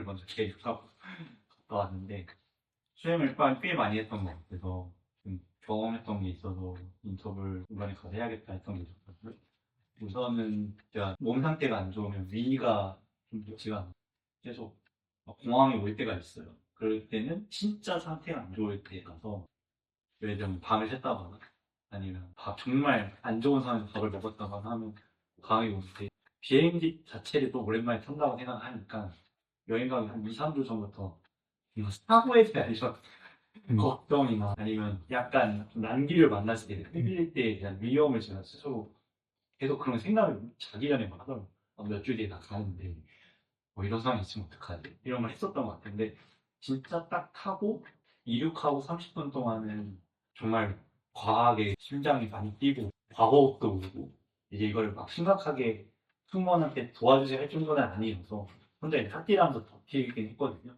인터뷰를 먼저 계획하고 갔다 왔는데 수행을 꽤 많이 했던 것 같아서 좀 경험했던 게 있어서 인터뷰를 이번에 가서 해야겠다 했던 게 있었거든요. 우선은 제가 몸 상태가 안 좋으면 위가 좀 좋지가 않아요. 계속 막 공황이 올 때가 있어요. 그럴 때는 진짜 상태가 안 좋을 때 가서 예를 들면 밤을 샜다거나 아니면 정말 안 좋은 상황에서 밥을 먹었다거나 하면 강하게 올 때 비행기 자체를 또 오랜만에 탄다고 생각하니까 여행 가기 한 2, 3주 전부터 이거 사고에 대한 이런 걱정이나 아니면 약간 좀 난기를 만났을 때 흔들릴 때에 대한 위험을 제가 스스로 계속 그런 생각을 자기 전에 막 하더라고요. 몇 주 뒤에 나 가는데 뭐 이런 상황이 있으면 어떡하지? 이런 걸 했었던 것 같은데 진짜 딱 타고 이륙하고 30분 동안은 정말 과하게 심장이 많이 뛰고 과호흡도 오고 이제 이걸 막 심각하게 승무원한테 도와주세요 할 정도는 아니어서 혼자 이제 핫띠라면서 버티긴 했거든요.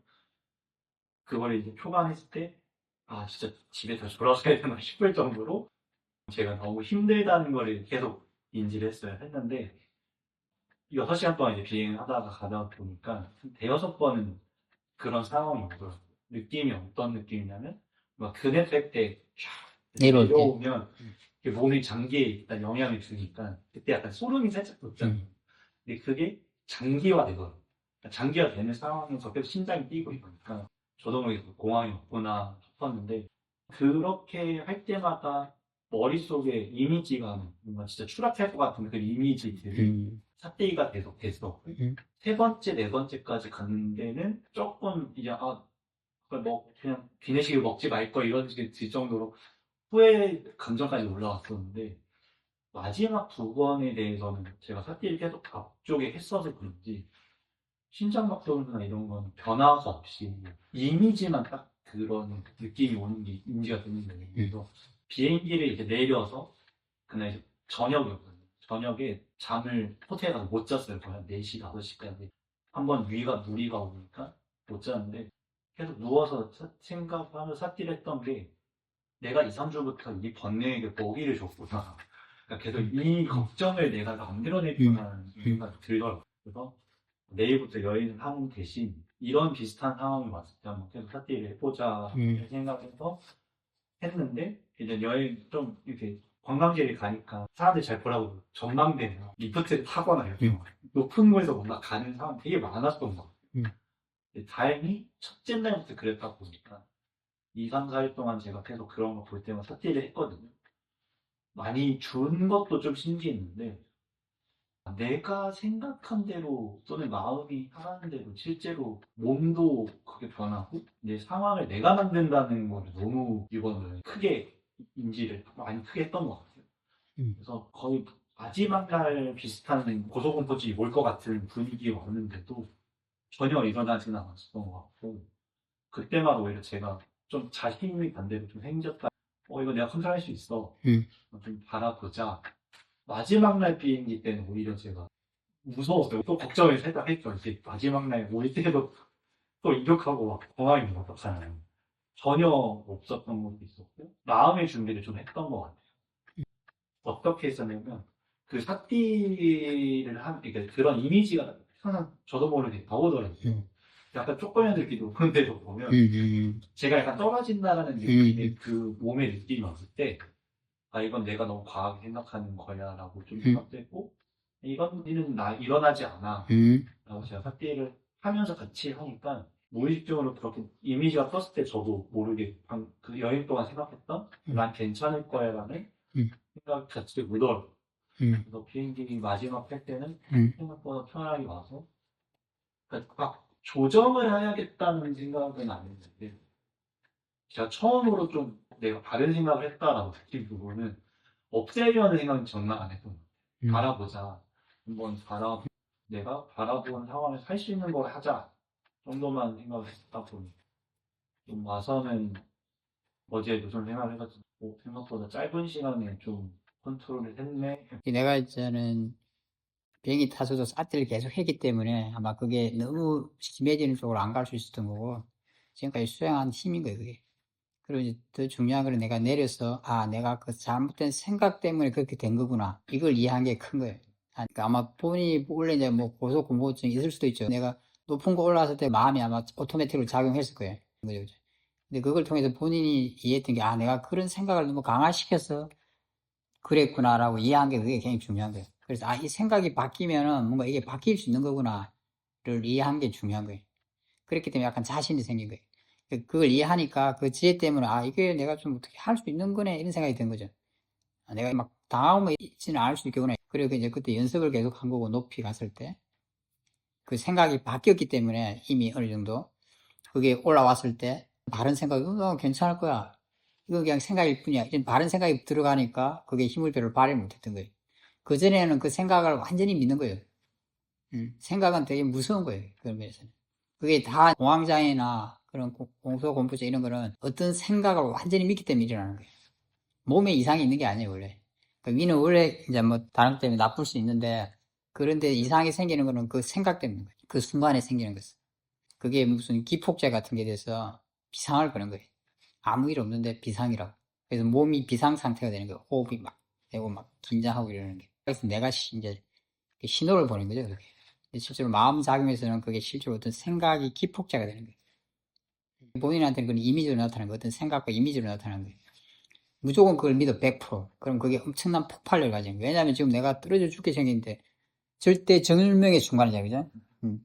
그걸 이제 초반했을 때 아 진짜 집에 다시 돌아가야 되나 싶을 정도로 제가 너무 힘들다는 걸 계속 인지를 했는데 6시간 동안 이제 비행을 하다가 가다 보니까 대여섯 번은 그런 상황이 오더라고요. 느낌이 어떤 느낌이냐면 막 그네 뺄때 내려올 때. 내려오면 몸의 장기에 일단 영향을 주니까 그때 약간 소름이 살짝 돋잖아요. 근데 그게 장기화되더라고요. 그러니까 장기화되는 상황에서 계속 심장이 뛰고 이러니까 저도 모르게 공황이 왔구나 싶었는데 그렇게 할 때마다 머릿속에 이미지가 뭔가 진짜 추락할 것 같은 그 이미지들이 삿대기가 계속 됐어. 세 번째, 네 번째까지 갔는 데는 조금 이제 그냥 기내식을 먹지 말 걸 이런 식의 들 정도로 후회 감정까지 올라왔었는데 마지막 두 번에 대해서는 제가 삿대를 계속 앞쪽에 했어서 그런지 심장박동이나 이런 건 변화가 없이 이미지만 딱 그런 느낌이 오는 게 인지가 되는 거예요. 그래서 비행기를 이제 내려서 그날 이제 저녁이었거든요. 저녁에 잠을 호텔에 가서 못 잤어요. 거의 한 4시, 5시까지. 한번 위가 무리가 오니까 못 잤는데 계속 누워서 생각하면서 삿질 했던 게 내가 2, 3주부터 이 번뇌에게 먹이를 줬구나. 그러니까 계속 이 걱정을 내가 만들어냈구나 생각이 들더라고요. 그래서 내일부터 여행을 하는 대신 이런 비슷한 상황이 왔을 때 한번 계속 삿질을 해보자 생각해서 했는데 이제 여행 좀 이렇게 관광지를 가니까 사람들이 잘 보라고 전망대나 리프트를 타거나 이렇게 높은 곳에서 뭔가 가는 상황이 되게 많았던 것 같아요. 근데 다행히 첫째 날부터 그랬다 보니까 2, 3, 4일 동안 제가 계속 그런 거 볼 때마다 삭제를 했거든요. 많이 준 것도 좀 신기했는데 내가 생각한 대로 또는 마음이 하라는 대로 실제로 몸도 크게 변하고 내 상황을 내가 만든다는 걸 너무 이번에 크게 인지를 많이 크게 했던 것 같아요. 그래서 거의 마지막 날 비슷한 고소공포증이 올 것 같은 분위기가 왔는데도 전혀 일어나지는 않았었던 것 같고 그때마다 오히려 제가 좀 자신이 반대로 좀 생겼다. 이거 내가 컨트롤할 수 있어. 좀 바라보자. 마지막 날 비행기 때는 오히려 제가 무서웠어요. 또 걱정을 살짝 했죠. 이제 마지막 날 올 때도 또 이륙하고 막 공항에 왔었잖아요. 전혀 없었던 것도 있었고 마음의 준비를 좀 했던 것 같아요. 어떻게 했었냐면 그 삿띠를 그러니까 그런 이미지가 항상 저도 모르게 나오더라고요. 약간 쪼꼬면들끼리 오는데도 보면 제가 약간 떨어진다라는 느낌의 그 몸의 느낌이 왔을 때 이건 내가 너무 과하게 생각하는 거야 라고 좀 생각했고 이건 일은 일어나지 않아 라고 제가 삿띠를 하면서 같이 하니까 무의식적으로 그렇게 이미지가 떴을 때 저도 모르게 그 여행 동안 생각했던 난 괜찮을 거야 라는 생각 자체가 묻어요. 그래서 비행기 마지막 할 때는 생각보다 편하게 와서 그러니까 막 조정을 해야겠다는 생각은 안 했는데 제가 처음으로 좀 내가 다른 생각을 했다라고 느낀 부분은 없애려는 생각은 정말 안 했던 것 같아요. 바라보자. 한번 내가 바라보는 상황에서 할 수 있는 걸 하자 정도만 생각을 했다 보니 좀 와서는 어제도 좀 생각을 해가지고 생각보다 짧은 시간에 좀 컨트롤을 했네. 내가 저는 비행기 타서도 사태를 계속 했기 때문에 아마 그게 너무 심해지는 쪽으로 안 갈 수 있었던 거고 지금까지 수행한 힘인 거예요, 그게. 그리고 이제 더 중요한 거는 내가 내려서 내가 그 잘못된 생각 때문에 그렇게 된 거구나. 이걸 이해한 게 큰 거예요. 그러니까 아마 본인이 원래 이제 뭐 고소공포증이 있을 수도 있죠. 내가 높은 거 올라왔을 때 마음이 아마 오토매틱으로 작용했을 거예요. 그죠? 근데 그걸 통해서 본인이 이해했던 게, 아, 내가 그런 생각을 너무 강화시켜서 그랬구나라고 이해한 게 그게 굉장히 중요한 거예요. 그래서, 아, 이 생각이 바뀌면은 뭔가 이게 바뀔 수 있는 거구나를 이해한 게 중요한 거예요. 그렇기 때문에 약간 자신이 생긴 거예요. 그걸 이해하니까 그 지혜 때문에, 아, 이게 내가 좀 어떻게 할 수 있는 거네, 이런 생각이 든 거죠. 아, 내가 막 당하면 있지는 않을 수 있겠구나. 그리고 이제 그때 연습을 계속 한 거고, 높이 갔을 때. 그 생각이 바뀌었기 때문에 이미 어느 정도 그게 올라왔을 때 바른 생각이 괜찮을 거야. 이거 그냥 생각일 뿐이야. 이런 바른 생각이 들어가니까 그게 힘을 별로 발휘 못했던 거예요. 그전에는 그 생각을 완전히 믿는 거예요. 생각은 되게 무서운 거예요. 그런 면에서는. 그게 다 공황장애나 그런 공소공포증 이런 거는 어떤 생각을 완전히 믿기 때문에 일어나는 거예요. 몸에 이상이 있는 게 아니에요, 원래. 그 위는 원래 이제 뭐 다른 것 때문에 나쁠 수 있는데, 그런데 이상이 생기는 거는 그 생각 때문인 거예요. 그 순간에 생기는 것은. 그게 무슨 기폭제 같은 게 돼서 비상을 거는 거예요. 아무 일 없는데 비상이라고. 그래서 몸이 비상 상태가 되는 거예요. 호흡이 막 되고 막 긴장하고 이러는 게. 그래서 내가 이제 신호를 보는 거죠, 그게. 실제로 마음 작용에서는 그게 실제로 어떤 생각이 기폭제가 되는 거예요. 본인한테는 그건 이미지로 나타나는 거예요. 어떤 생각과 이미지로 나타나는 거예요. 무조건 그걸 믿어, 100%. 그럼 그게 엄청난 폭발력을 가지는 거예요. 왜냐하면 지금 내가 떨어져 죽게 생겼는데, 절대 정일명의 순간이잖아요, 그죠?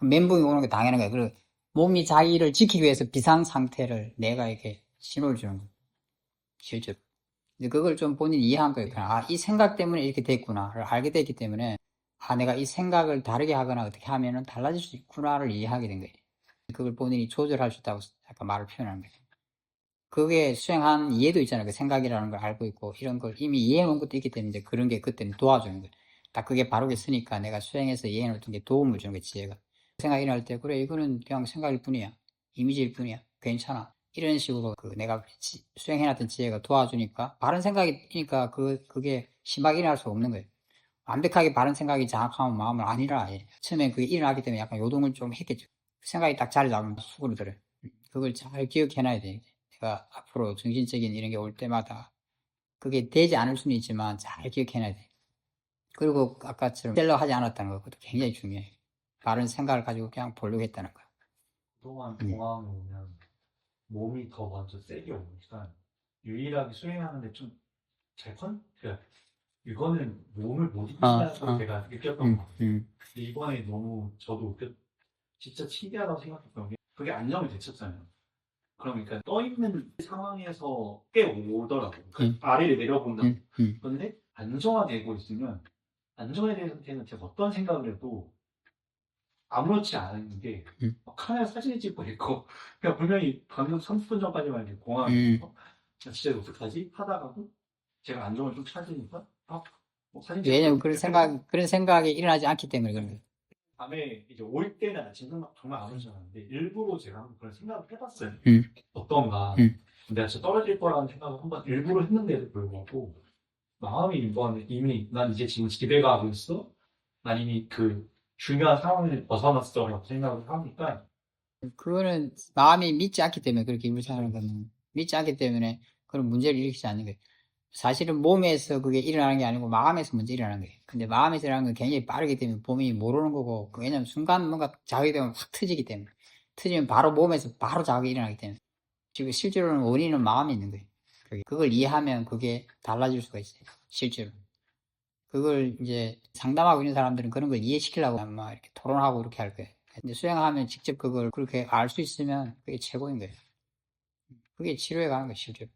멘붕이 오는 게 당연한 거예요. 그리고 몸이 자기를 지키기 위해서 비상 상태를 내가 이렇게 신호를 주는 거예요. 실제로. 근데 그걸 좀 본인이 이해한 거예요. 그냥, 아, 이 생각 때문에 이렇게 됐구나를 알게 됐기 때문에, 아, 내가 이 생각을 다르게 하거나 어떻게 하면은 달라질 수 있구나를 이해하게 된 거예요. 그걸 본인이 조절할 수 있다고 약간 말을 표현한 거예요. 그게 수행한 이해도 있잖아요. 그 생각이라는 걸 알고 있고, 이런 걸 이미 이해해 놓은 것도 있기 때문에 그런 게 그때는 도와주는 거예요. 딱 그게 바르게 쓰니까 내가 수행해서 이해해 놓던 게 도움을 주는 거예요, 지혜가. 생각이 일어날 때, 그래, 이거는 그냥 생각일 뿐이야. 이미지일 뿐이야. 괜찮아. 이런 식으로 내가 수행해 놨던 지혜가 도와주니까, 바른 생각이니까 그게 심하게 일어날 수 없는 거예요. 완벽하게 바른 생각이 장악하면 마음을 아니라, 처음에 그게 일어나기 때문에 약간 요동을 좀 했겠죠. 생각이 딱 자리 잡으면 수그러들어요. 그걸 잘 기억해 놔야 돼. 내가 앞으로 정신적인 이런 게 올 때마다 그게 되지 않을 수는 있지만 잘 기억해 놔야 돼. 그리고 아까처럼 셀러 하지 않았다는 거, 그것도 굉장히 중요해. 바른 생각을 가지고 그냥 보려고 했다는 거야. 그동안 공항에 오면 몸이 더 먼저 세게 오니까 유일하게 수행하는데 좀 잘 그러니까 이거는 몸을 못 이긴다는 걸 제가 느꼈던 것 같아요. 근데 이번에 너무 저도 진짜 신기하다고 생각했던 게 그게 안정이 됐었잖아요. 그러니까 떠있는 상황에서 꽤 오더라고요. 아래를 내려본다. 그런데 안정화되고 있으면 안정화된 상태는 제가 어떤 생각을 해도 아무렇지 않은 게 카메라 사진을 찍고 있고 그냥 분명히 방금 30분 전까지만 해도 공항에서 진짜 어떡하지? 하다가도 제가 안정을 좀 찾으니까 뭐 사진 찍고 왜냐면 그런 생각이 일어나지 않기 때문에 그런 거예요. 밤에 이제 올 때는 아침 생각 정말 아무렇지 않은데 일부러 제가 한번 그런 생각을 해봤어요. 음. 어떤가. 내가 진짜 떨어질 거라는 생각을 한번 일부러 했는데도 불구하고 마음이 이미 난 이제 지금 집에 가고 있어. 난 이미 그 중요한 상황을 벗어났어라고 생각을 하니까 그거는 마음이 믿지 않기 때문에 그렇게 일상하는 거는 믿지 않기 때문에 그런 문제를 일으키지 않는 거예요. 사실은 몸에서 그게 일어나는 게 아니고 마음에서 먼저 일어나는 거예요. 근데 마음에서 일어나는 건 굉장히 빠르기 때문에 몸이 모르는 거고, 왜냐면 순간 뭔가 자극이 되면 확 터지기 때문에. 터지면 바로 몸에서 바로 자극이 일어나기 때문에. 지금 실제로는 원인은 마음에 있는 거예요. 그걸 이해하면 그게 달라질 수가 있어요. 실제로. 그걸 이제 상담하고 있는 사람들은 그런 걸 이해시키려고 아마 이렇게 토론하고 이렇게 할 거예요. 근데 수행하면 직접 그걸 그렇게 알 수 있으면 그게 최고인 거예요. 그게 치료에 가는 거예요, 실제로.